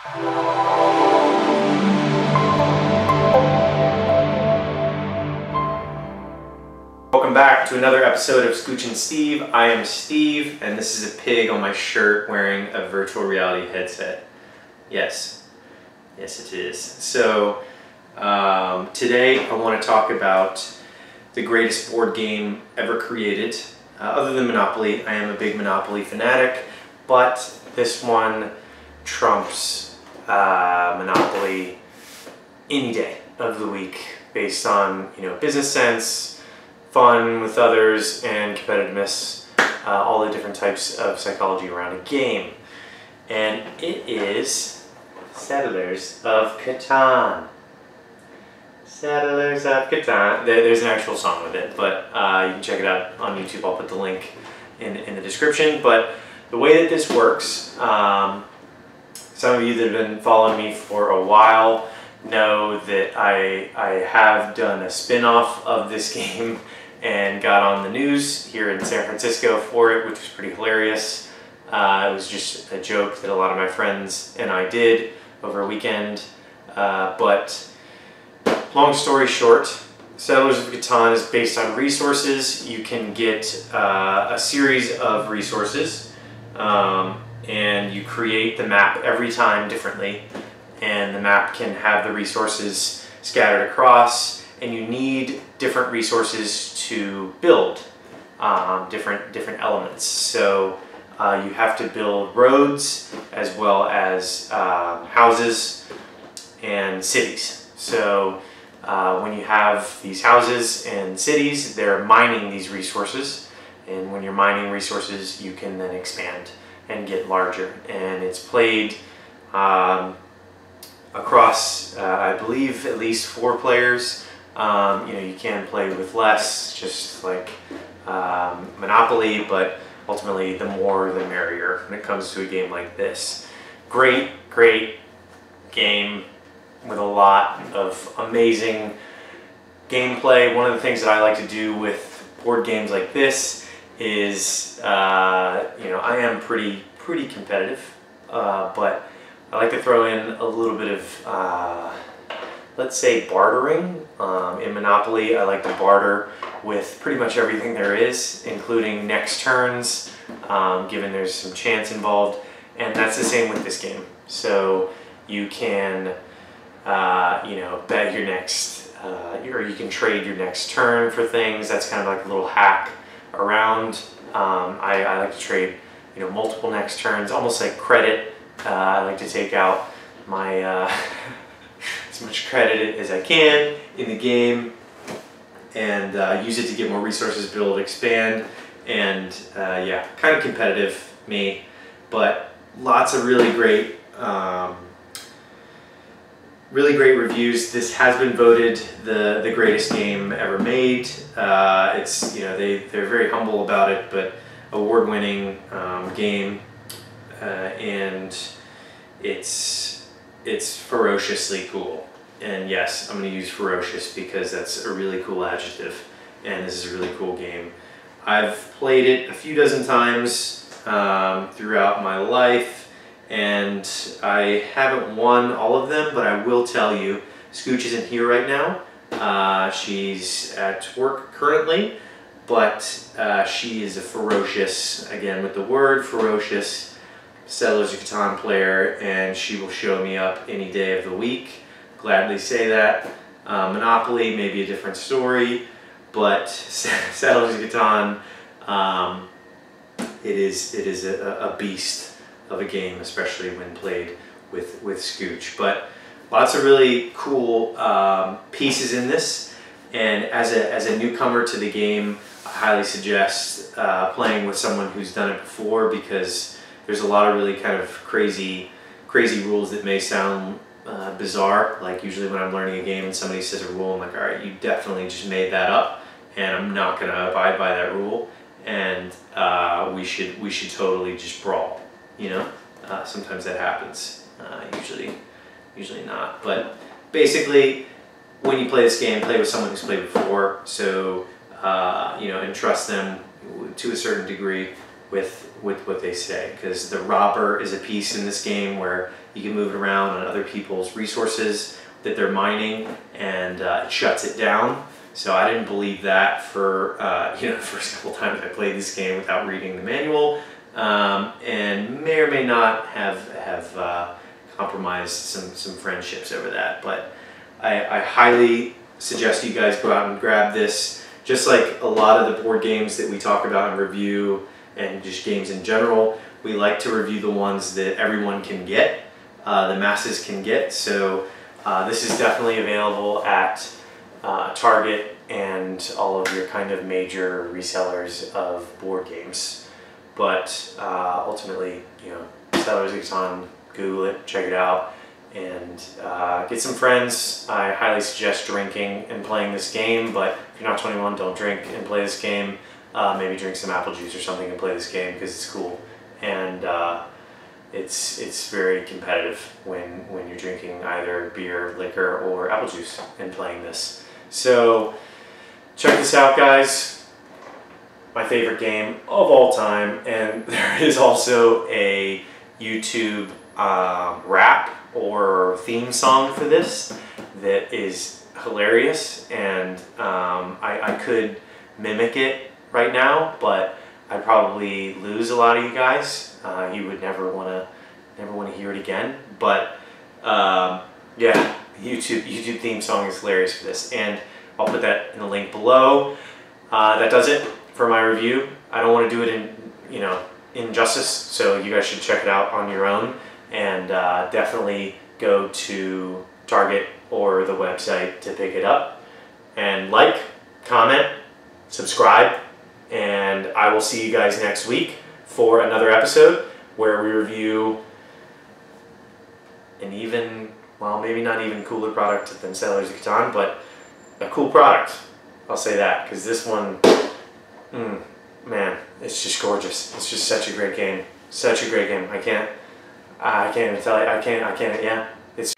Welcome back to another episode of Scooch and Steve. I am Steve, and this is a pig on my shirt wearing a virtual reality headset. Yes, it is. So today I want to talk about the greatest board game ever created. Other than Monopoly, I am a big Monopoly fanatic, but this one trumps Monopoly any day of the week based on, business sense, fun with others, and competitiveness, all the different types of psychology around a game. And it is Settlers of Catan. Settlers of Catan. There's an actual song with it, but you can check it out on YouTube. I'll put the link in the description. But the way that this works, some of you that have been following me for a while know that I have done a spin-off of this game and got on the news here in San Francisco for it, which was pretty hilarious. It was just a joke that a lot of my friends and I did over a weekend. But long story short, Settlers of Catan is based on resources. You can get a series of resources, and you create the map every time differently. And the map can have the resources scattered across, and you need different resources to build different elements. So you have to build roads as well as houses and cities. So when you have these houses and cities, they're mining these resources, and when you're mining resources, you can then expand and get larger. And it's played across, I believe, at least 4 players. You can play with less, just like Monopoly, but ultimately the more the merrier when it comes to a game like this. Great game with a lot of amazing gameplay. One of the things that I like to do with board games like this is, I am pretty competitive, but I like to throw in a little bit of, let's say, bartering. In Monopoly, I like to barter with pretty much everything there is, including next turns, given there's some chance involved, and that's the same with this game. So you can, bet your next, or you can trade your next turn for things. That's kind of like a little hack around. I like to trade, multiple next turns, almost like credit. I like to take out my as much credit as I can in the game and use it to get more resources, build, expand, and yeah, kind of competitive me, but lots of really great reviews. This has been voted the greatest game ever made. It's they're very humble about it, but award-winning game, and it's ferociously cool. And yes, I'm going to use ferocious because that's a really cool adjective, and this is a really cool game. I've played it a few dozen times throughout my life, and I haven't won all of them, but I will tell you, Scooch isn't here right now. She's at work currently, but she is a ferocious, again with the word ferocious, Settlers of Catan player, and she will show me up any day of the week. Gladly say that. Monopoly, maybe a different story, but Settlers of Catan, it is a beast of a game, especially when played with Scooch. But lots of really cool pieces in this, and as a newcomer to the game, I highly suggest playing with someone who's done it before, because there's a lot of really kind of crazy rules that may sound bizarre. Like usually when I'm learning a game and somebody says a rule, I'm like, all right, you definitely just made that up, and I'm not going to abide by that rule, and we should totally just brawl. Sometimes that happens. Usually not. But basically, when you play this game, play with someone who's played before, so and trust them to a certain degree with with what they say, because the robber is a piece in this game where you can move it around on other people's resources that they're mining, and it shuts it down. So I didn't believe that for the first couple times I played this game without reading the manual, and may or may not have compromised some friendships over that. But I highly suggest you guys go out and grab this. Just like a lot of the board games that we talk about and review, and just games in general, we like to review the ones that everyone can get, the masses can get. So this is definitely available at Target and all of your kind of major resellers of board games. But ultimately, Settlers of Catan, Google it, check it out, and get some friends. I highly suggest drinking and playing this game, but if you're not 21, don't drink and play this game. Maybe drink some apple juice or something and play this game, because it's cool. And it's very competitive when you're drinking either beer, liquor, or apple juice and playing this. So check this out, guys. My favorite game of all time. And there is also a YouTube rap or theme song for this that is hilarious, and I could mimic it right now, but I'd probably lose a lot of you guys. You would never want to hear it again. But yeah, YouTube theme song is hilarious for this, and I'll put that in the link below. That does it for my review. I don't want to do it in justice, so you guys should check it out on your own, and definitely go to Target or the website to pick it up. And like, comment, subscribe, and I will see you guys next week for another episode where we review an even, well, maybe not even cooler product than Settlers of Catan, but a cool product. I'll say that, because this one, man, it's just gorgeous. It's just such a great game. Such a great game. I can't even tell you. I can't, yeah. It's